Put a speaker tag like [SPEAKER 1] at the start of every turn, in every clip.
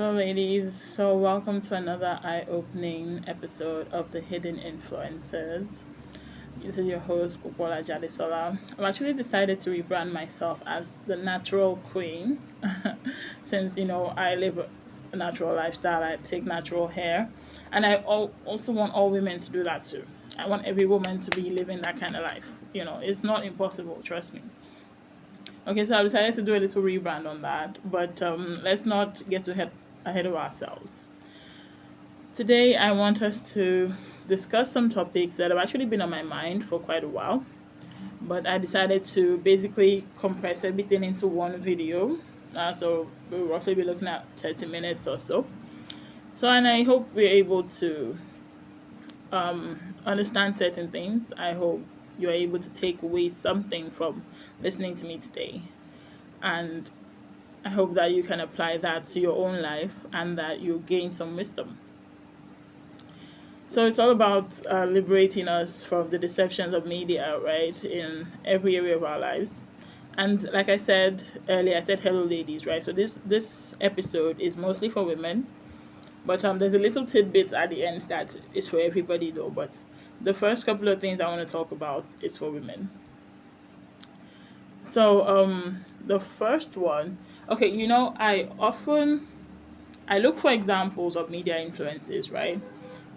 [SPEAKER 1] Hello, ladies. So, welcome to another eye opening episode of The Hidden Influencers. This is your host, Popoola Jadesola. I've actually decided to rebrand myself as the natural queen since, I live a natural lifestyle. I take natural hair. And also want all women to do that too. I want every woman to be living that kind of life. It's not impossible, trust me. Okay, so I decided to do a little rebrand on that, but let's not get ahead of ourselves. Today, I want us to discuss some topics that have actually been on my mind for quite a while, but I decided to basically compress everything into one video. So we'll roughly be looking at 30 minutes or so. And I hope we're able to understand certain things. I hope you're able to take away something from listening to me today. And I hope that you can apply that to your own life and that you gain some wisdom. So it's all about liberating us from the deceptions of media, right, in every area of our lives. And like I said earlier, I said hello, ladies, right? So this episode is mostly for women, but there's a little tidbit at the end that is for everybody, though. But the first couple of things I want to talk about is for women. So the first one, okay, I look for examples of media influences, right?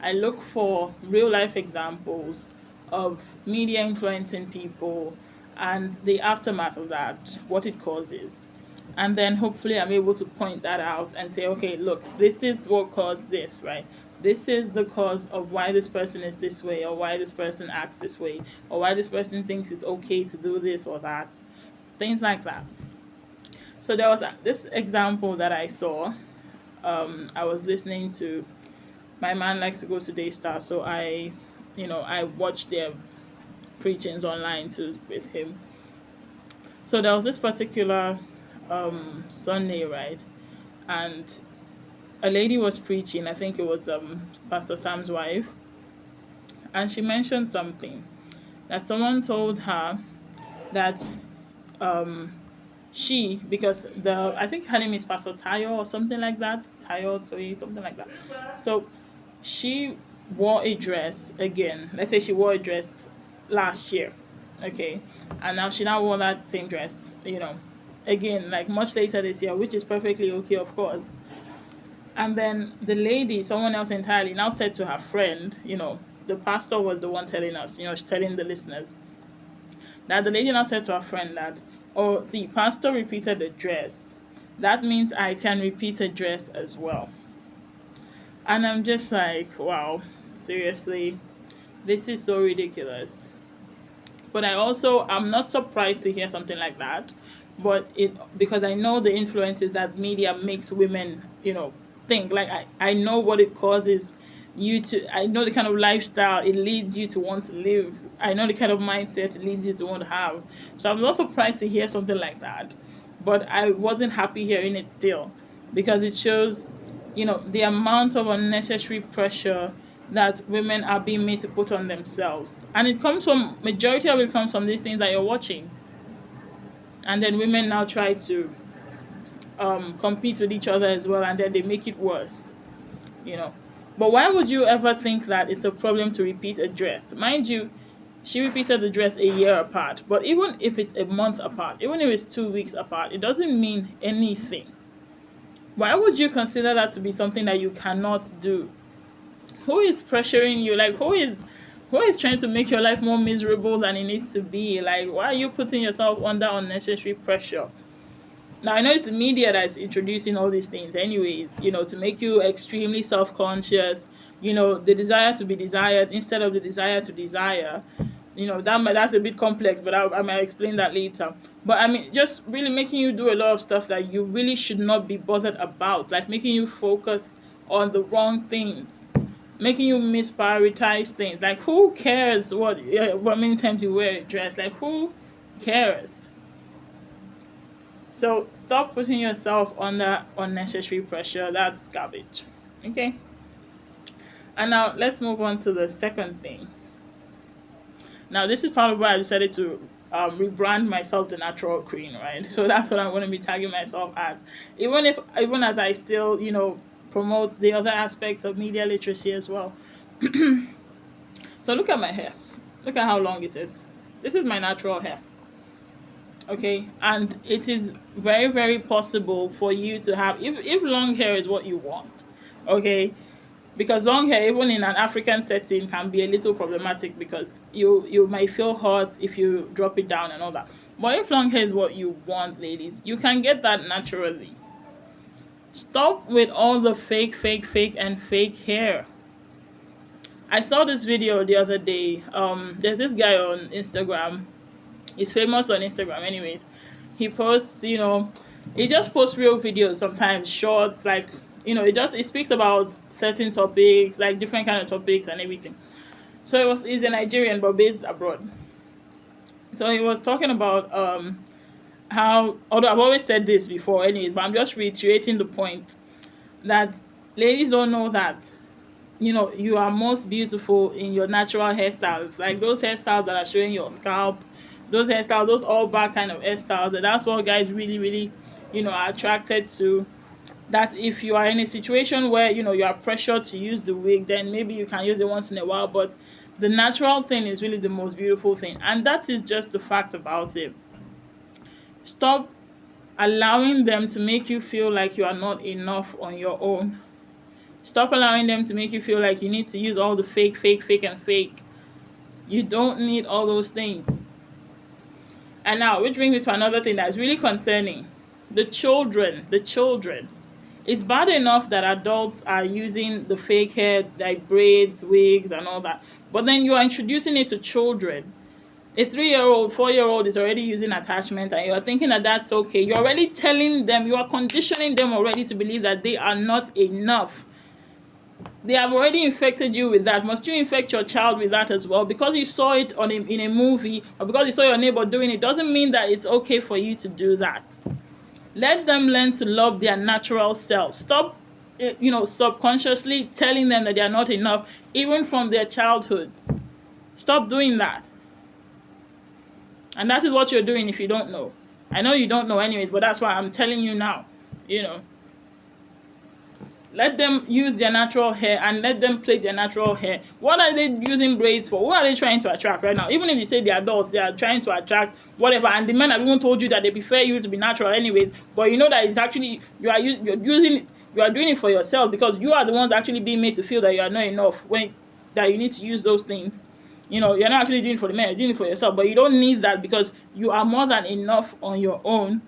[SPEAKER 1] I look for real life examples of media influencing people and the aftermath of that, what it causes. And then hopefully I'm able to point that out and say, okay, look, this is what caused this, right? This is the cause of why this person is this way, or why this person acts this way, or why this person thinks it's okay to do this or that. Things like that. So there was this example that I saw. I was listening to, my man likes to go to Daystar, so I watched their preachings online too with him. So there was this particular Sunday, right? And a lady was preaching, I think it was Pastor Sam's wife, and she mentioned something that someone told her that because I think her name is Pastor Tayo or something like that, Tayo Toy, something like that. So she wore a dress again. Let's say she wore a dress last year, okay, and now she wore that same dress, again, like much later this year, which is perfectly okay, of course. And then the lady, someone else entirely, now said to her friend, the pastor was the one telling us, telling the listeners, that the lady now said to her friend that, oh, see, pastor repeated the dress. That means I can repeat a dress as well. And I'm just like, wow, seriously, this is so ridiculous. But I'm not surprised to hear something like that. But because I know the influences that media makes women, think. Like I know what it causes I know the kind of lifestyle it leads you to want to live. I know the kind of mindset it leads you to want to have. So I'm not surprised to hear something like that. But I wasn't happy hearing it still, because it shows, the amount of unnecessary pressure that women are being made to put on themselves. And majority of it comes from these things that you're watching. And then women now try to compete with each other as well, and then they make it worse, But why would you ever think that it's a problem to repeat a dress? Mind you, she repeated the dress a year apart. But even if it's a month apart, even if it's 2 weeks apart, it doesn't mean anything. Why would you consider that to be something that you cannot do? Who is pressuring you? Like, who is trying to make your life more miserable than it needs to be? Like, why are you putting yourself under unnecessary pressure? Now, I know it's the media that's introducing all these things anyways, to make you extremely self-conscious, the desire to be desired instead of the desire to desire. That's a bit complex, but I might explain that later. But I mean, just really making you do a lot of stuff that you really should not be bothered about, like making you focus on the wrong things, making you misprioritize things. Like, who cares what many times you wear a dress? Like, who cares? So stop putting yourself under unnecessary pressure. That's garbage. Okay? And now let's move on to the second thing. Now, this is probably why I decided to rebrand myself the natural queen, right? So that's what I'm going to be tagging myself as. Even as I still, promote the other aspects of media literacy as well. So look at my hair. Look at how long it is. This is my natural hair. Okay, and it is very, very possible for you to have, if long hair is what you want, okay, because long hair, even in an African setting, can be a little problematic because you might feel hot if you drop it down and all that. But if long hair is what you want, ladies, you can get that naturally. Stop with all the fake, fake, fake, and fake hair. I saw this video the other day. There's this guy on Instagram. He's famous on Instagram, anyways. He posts, he just posts real videos, sometimes shorts, like, it speaks about certain topics, like different kind of topics and everything. So he's a Nigerian but based abroad. So he was talking about how, although I've always said this before anyways, but I'm just reiterating the point that ladies don't know that you are most beautiful in your natural hairstyles, like those hairstyles that are showing your scalp, those hairstyles, those all back kind of hairstyles. And that's what guys really, really, are attracted to. That if you are in a situation where you are pressured to use the wig, then maybe you can use it once in a while, but the natural thing is really the most beautiful thing, and that is just the fact about it. Stop allowing them to make you feel like you are not enough on your own. Stop allowing them to make you feel like you need to use all the fake, fake, fake, and fake. You don't need all those things. And now, which brings me to another thing that's really concerning. The children. It's bad enough that adults are using the fake hair, like braids, wigs, and all that. But then you are introducing it to children. A 3-year-old, 4-year-old is already using attachment, and you're thinking that that's okay. You're already telling them, you are conditioning them already to believe that they are not enough. They have already infected you with that. Must you infect your child with that as well? Because you saw it in a movie, or because you saw your neighbor doing it, doesn't mean that it's okay for you to do that. Let them learn to love their natural self. Stop, subconsciously telling them that they are not enough, even from their childhood. Stop doing that. And that is what you're doing if you don't know. I know you don't know anyways, but that's why I'm telling you now. Let them use their natural hair and let them play their natural hair. What are they using braids for? What are they trying to attract right now? Even if you say they're adults, they are trying to attract whatever. And the men have even told you that they prefer you to be natural anyways. But you know that it's actually, you are doing it for yourself, because you are the ones actually being made to feel that you are not enough, that you need to use those things. You're not actually doing it for the men, you're doing it for yourself. But you don't need that, because you are more than enough on your own.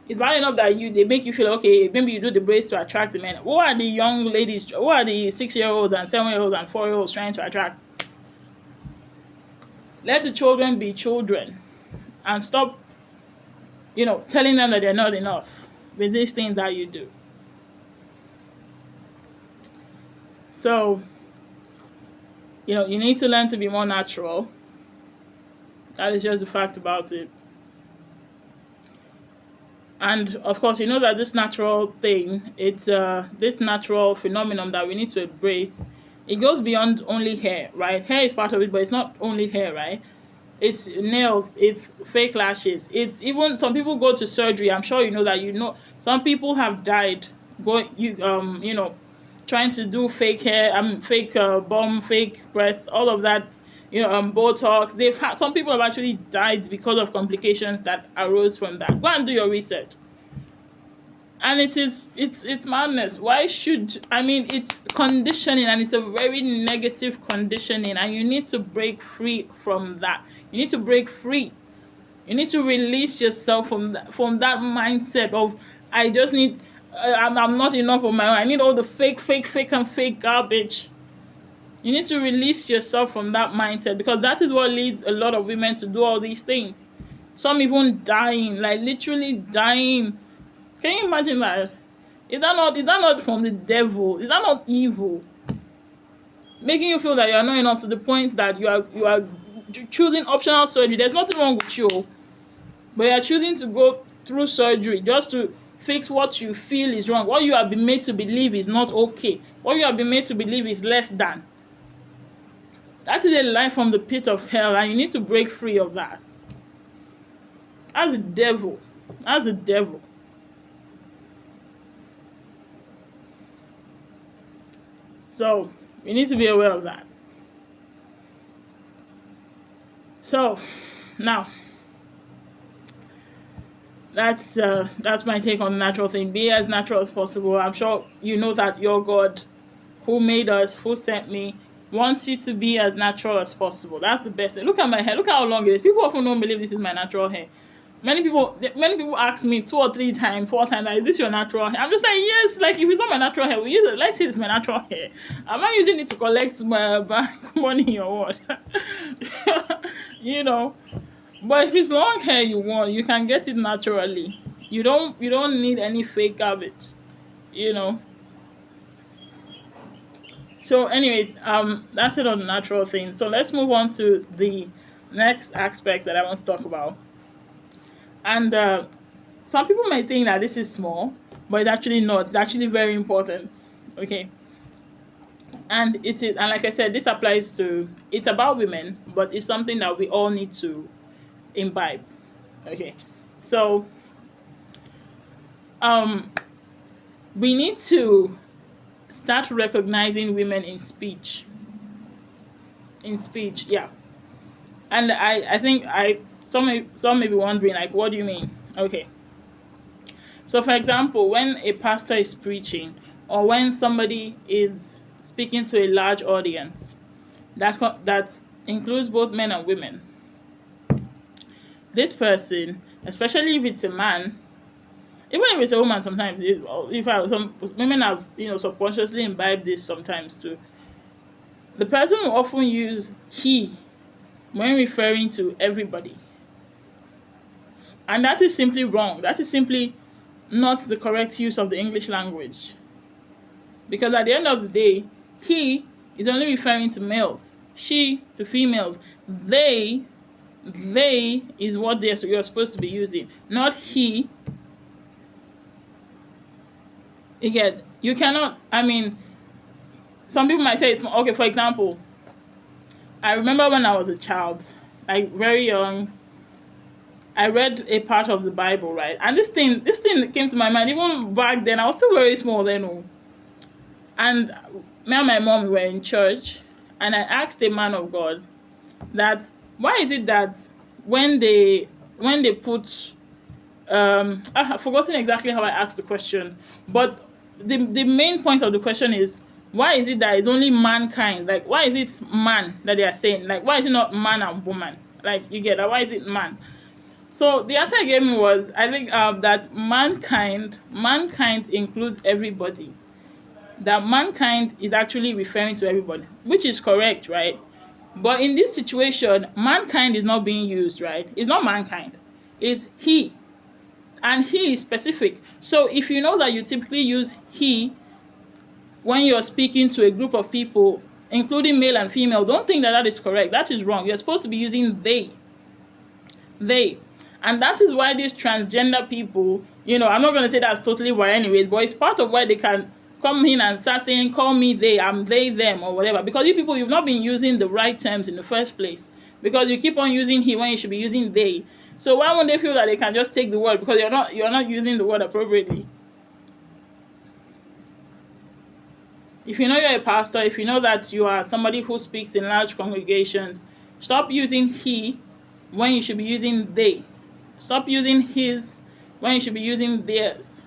[SPEAKER 1] It's bad enough that they make you feel okay. Maybe you do the braids to attract the men. Who are the young ladies? Who are the 6-year-olds and 7-year-olds and 4-year-olds trying to attract? Let the children be children, and stop, telling them that they're not enough with these things that you do. So, you need to learn to be more natural. That is just the fact about it. And of course, that this natural thing, it's this natural phenomenon that we need to embrace. It goes beyond only hair, right? Hair is part of it, but it's not only hair, right? It's nails, it's fake lashes. It's even, some people go to surgery. I'm sure you know that, some people have died trying to do fake hair, fake bum, fake breasts, all of that, Botox. Some people have actually died because of complications that arose from that. Go and do your research. And it's madness. Why should, it's conditioning, and it's a very negative conditioning, and you need to break free from that. You need to break free. You need to release yourself from that mindset of, I just need, I'm not enough of my own. I need all the fake, fake, fake, and fake garbage. You need to release yourself from that mindset, because that is what leads a lot of women to do all these things. Some even dying, like literally dying. Can you imagine that? Is that not from the devil? Is that not evil? Making you feel that you are not enough, to the point that you are choosing optional surgery. There's nothing wrong with you, but you are choosing to go through surgery just to fix what you feel is wrong. What you have been made to believe is not okay. What you have been made to believe is less than. That is a lie from the pit of hell, and you need to break free of that. That's the devil. That's the devil. So we need to be aware of that. So now that's my take on the natural thing. Be as natural as possible. I'm sure you know that your God, who made us, who sent me, wants you to be as natural as possible. That's the best thing. Look at my hair. Look how long it is. People often don't believe this is my natural hair. Many people ask me 2 or 3 times, 4 times, like, is this your natural hair? I'm just like, yes. Like, if it's not my natural hair, we use it. Let's say it's my natural hair. Am I using it to collect my bank money or what? you know. But if it's long hair you want, you can get it naturally. You don't need any fake garbage. You know. So, anyways, that's it on the natural thing. So let's move on to the next aspect that I want to talk about. And some people might think that this is small, but it's actually not. It's actually very important. Okay. And it is, and like I said, this applies to, it's about women, but it's something that we all need to imbibe. Okay. So um we need to start recognizing women in speech. In speech, yeah. And I think some may be wondering, like, what do you mean? Okay. So, for example, when a pastor is preaching, or when somebody is speaking to a large audience, that includes both men and women. This person, especially if it's a man, even if it's a woman, sometimes some women have subconsciously imbibed this sometimes too. The person will often use he when referring to everybody, and that is simply wrong. That is simply not the correct use of the English language. Because at the end of the day, he is only referring to males, she to females, they is what you're supposed to be using, not he. Again, you cannot, I mean, some people might say it's okay. For example, I remember when I was a child, like very young, I read a part of the Bible, right? And this thing came to my mind. Even back then, I was still very small then. Oh. And me and my mom were in church, and I asked a man of God that why is it that when they put I've forgotten exactly how I asked the question, but the main point of the question is, why is it that it's only mankind? Like, why is it man that they are saying? Like, why is it not man and woman? Like, you get that? Why is it man? So the answer I gave me was, I think that mankind includes everybody. That mankind is actually referring to everybody, which is correct, right? But in this situation, mankind is not being used, right? It's not mankind. It's he. And he is specific. So if you know that you typically use he when you're speaking to a group of people, including male and female, don't think that is correct. That is wrong. You're supposed to be using they. They. And that is why these transgender people, I'm not going to say that's totally why anyways, but it's part of why they can come in and start saying, call me they, I'm they, them, or whatever. Because you people, you've not been using the right terms in the first place. Because you keep on using he when you should be using they. So why won't they feel that they can just take the word because you're not using the word appropriately? If you know you're a pastor, if you know that you are somebody who speaks in large congregations, stop using he when you should be using they. Stop using his when you should be using theirs.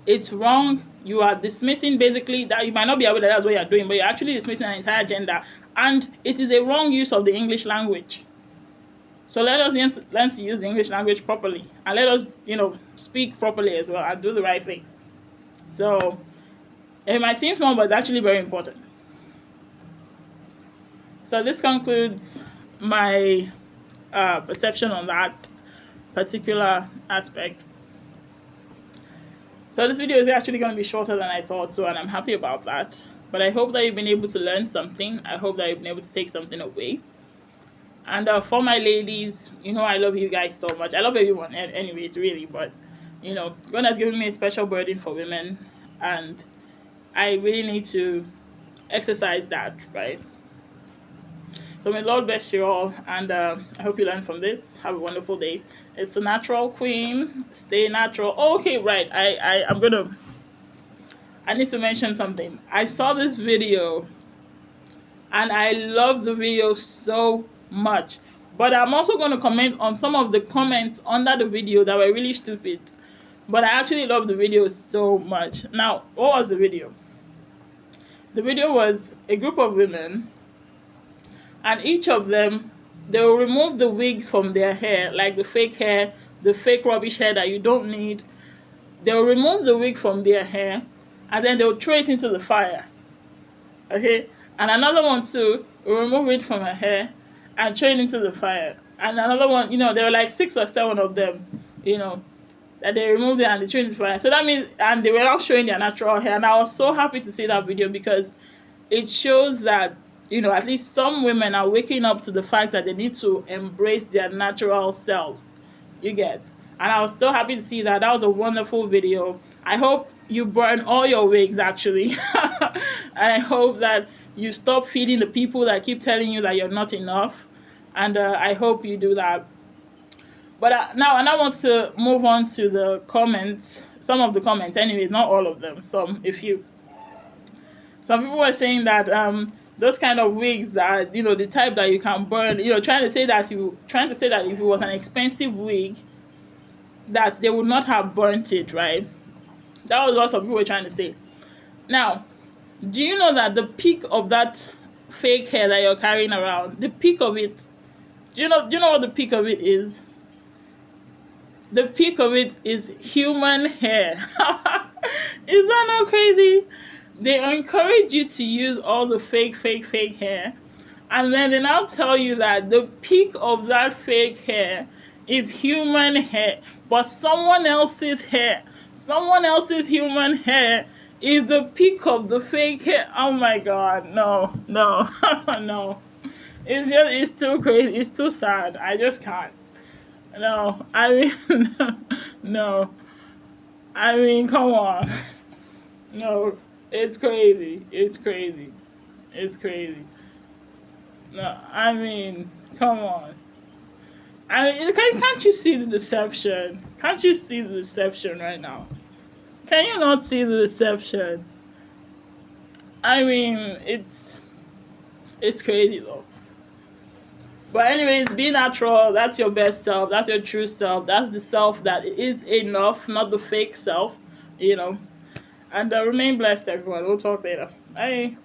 [SPEAKER 1] It's wrong. You are dismissing, basically, that you might not be aware that that's what you're doing, but you're actually dismissing an entire gender, and it is a wrong use of the English language. So let us learn to use the English language properly, and let us, speak properly as well and do the right thing. So it might seem small, but it's actually very important. So this concludes my perception on that particular aspect. So this video is actually going to be shorter than I thought, and I'm happy about that. But I hope that you've been able to learn something. I hope that you've been able to take something away. And for my ladies, I love you guys so much. I love everyone anyways, really. But, God has given me a special burden for women. And I really need to exercise that, right? So may Lord bless you all, and I hope you learn from this. Have a wonderful day. It's a natural queen. Stay natural. Okay, right. I need to mention something. I saw this video and I love the video so much. But I'm also going to comment on some of the comments under the video that were really stupid. But I actually love the video so much. Now, what was the video? The video was a group of women, and each of them, they will remove the wigs from their hair, like the fake hair, the fake rubbish hair that you don't need. They'll remove the wig from their hair, and then they'll throw it into the fire. Okay? And another one too will remove it from her hair and throw it into the fire. And another one, there were like 6 or 7 of them, that they removed it and they threw it into the fire. So that means, and they were not showing their natural hair. And I was so happy to see that video because it shows that, at least some women are waking up to the fact that they need to embrace their natural selves. You get? And I was so happy to see that. That was a wonderful video. I hope you burn all your wigs, actually. And I hope that you stop feeding the people that keep telling you that you're not enough. And I hope you do that. But now, and I want to move on to the comments. Some of the comments, anyways, not all of them. A few. Some people were saying that those kind of wigs are, the type that you can burn. Trying to say that if it was an expensive wig, that they would not have burnt it, right? That was what some people were trying to say. Now, do you know that the peak of that fake hair that you're carrying around, the peak of it, do you know what the peak of it is? The peak of it is human hair. Is that not crazy? They encourage you to use all the fake hair, and then they now tell you that the peak of that fake hair is human hair, but someone else's human hair is the peak of the fake hair. Oh my God, no, no. It's too crazy. It's too sad. I just can't. No, I mean, no. I mean, come on. No, it's crazy. No, I mean, come on. I mean, can't you see the deception? Can't you see the deception right now? Can you not see the deception? I mean, it's crazy though. But anyways, be natural. That's your best self. That's your true self. That's the self that is enough, not the fake self. And remain blessed, everyone. We'll talk later. Bye.